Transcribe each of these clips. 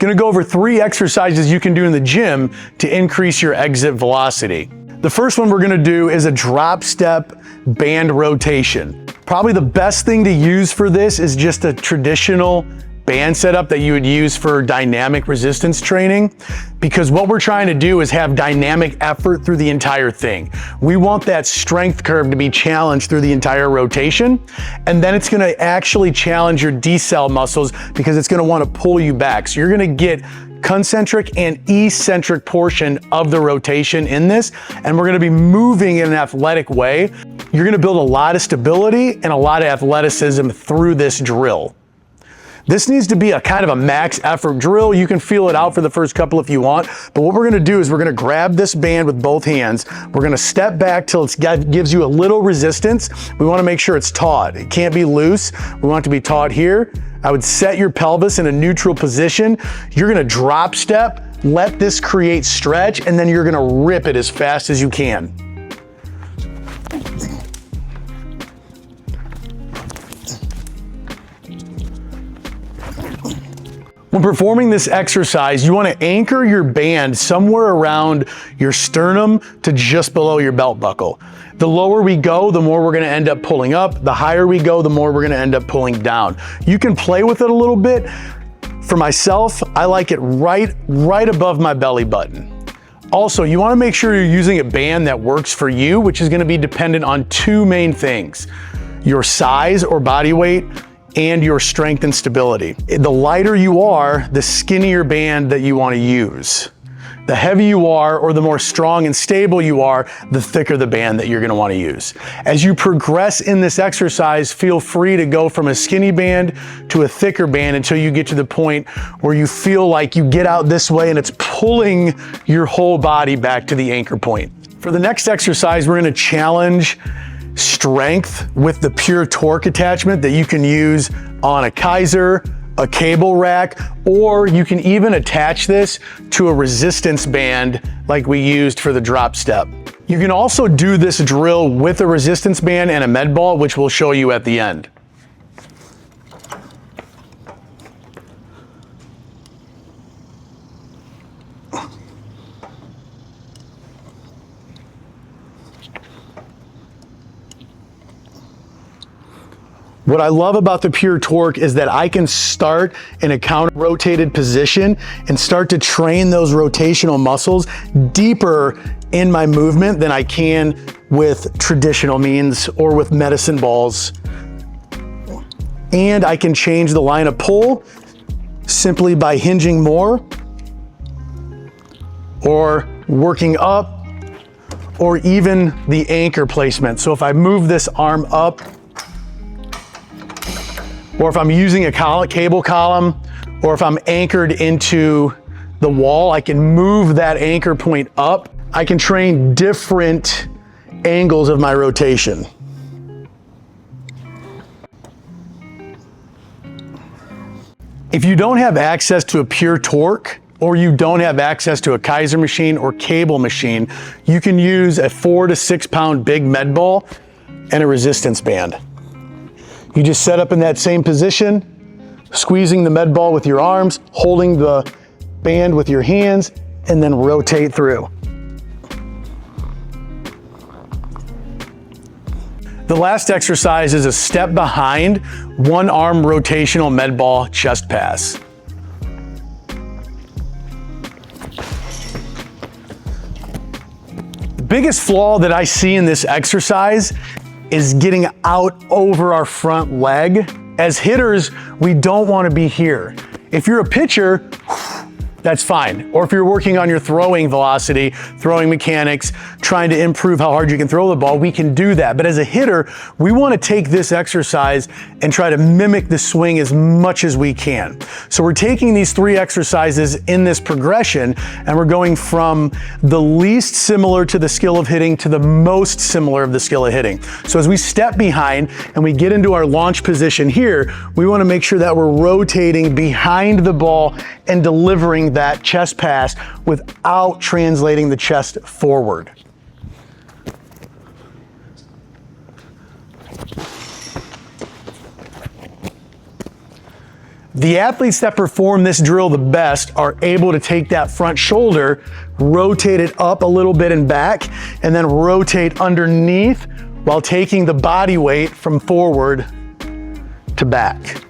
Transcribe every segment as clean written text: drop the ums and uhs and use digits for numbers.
Gonna go over 3 exercises you can do in the gym to increase your exit velocity. The first one we're gonna do is a drop step band rotation. Probably the best thing to use for this is just a traditional band setup that you would use for dynamic resistance training, because what we're trying to do is have dynamic effort through the entire thing. We want that strength curve to be challenged through the entire rotation, and then it's gonna actually challenge your decel muscles because it's gonna wanna pull you back. So you're gonna get concentric and eccentric portion of the rotation in this, and we're gonna be moving in an athletic way. You're gonna build a lot of stability and a lot of athleticism through this drill. This needs to be a kind of a max effort drill. You can feel it out for the first couple if you want, but what we're gonna do is we're gonna grab this band with both hands. We're gonna step back till it gives you a little resistance. We wanna make sure it's taut. It can't be loose. We want it to be taut here. I would set your pelvis in a neutral position. You're gonna drop step, let this create stretch, and then you're gonna rip it as fast as you can. When performing this exercise, you want to anchor your band somewhere around your sternum to just below your belt buckle. The lower we go, the more we're going to end up pulling up. The higher we go, the more we're going to end up pulling down. You can play with it a little bit. For myself, I like it right above my belly button. Also, you want to make sure you're using a band that works for you, which is going to be dependent on 2 main things: your size or body weight, and your strength and stability. The lighter you are, the skinnier band that you want to use. The heavier you are, or the more strong and stable you are, the thicker the band that you're going to want to use. As you progress in this exercise, feel free to go from a skinny band to a thicker band until you get to the point where you feel like you get out this way and it's pulling your whole body back to the anchor point. For the next exercise, we're going to challenge strength with the pure torque attachment that you can use on a Kaiser, a cable rack, or you can even attach this to a resistance band like we used for the drop step. You can also do this drill with a resistance band and a med ball, which we'll show you at the end. What I love about the pure torque is that I can start in a counter rotated position and start to train those rotational muscles deeper in my movement than I can with traditional means or with medicine balls. And I can change the line of pull simply by hinging more or working up, or even the anchor placement. So if I move this arm up, or if I'm using a cable column, or if I'm anchored into the wall, I can move that anchor point up. I can train different angles of my rotation. If you don't have access to a pure torque, or you don't have access to a Kaiser machine or cable machine, you can use a 4 to 6 pound big med ball and a resistance band. You just set up in that same position, squeezing the med ball with your arms, holding the band with your hands, and then rotate through. The last exercise is a step behind, 1 arm rotational med ball chest pass. The biggest flaw that I see in this exercise is getting out over our front leg. As hitters, we don't want to be here. If you're a pitcher, that's fine. Or if you're working on your throwing velocity, throwing mechanics, trying to improve how hard you can throw the ball, we can do that. But as a hitter, we want to take this exercise and try to mimic the swing as much as we can. So we're taking these 3 exercises in this progression, and we're going from the least similar to the skill of hitting to the most similar of the skill of hitting. So as we step behind and we get into our launch position here, we want to make sure that we're rotating behind the ball and delivering that chest pass without translating the chest forward. The athletes that perform this drill the best are able to take that front shoulder, rotate it up a little bit and back, and then rotate underneath while taking the body weight from forward to back.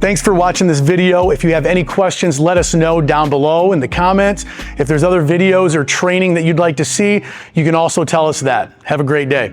Thanks for watching this video. If you have any questions, let us know down below in the comments. If there's other videos or training that you'd like to see, you can also tell us that. Have a great day.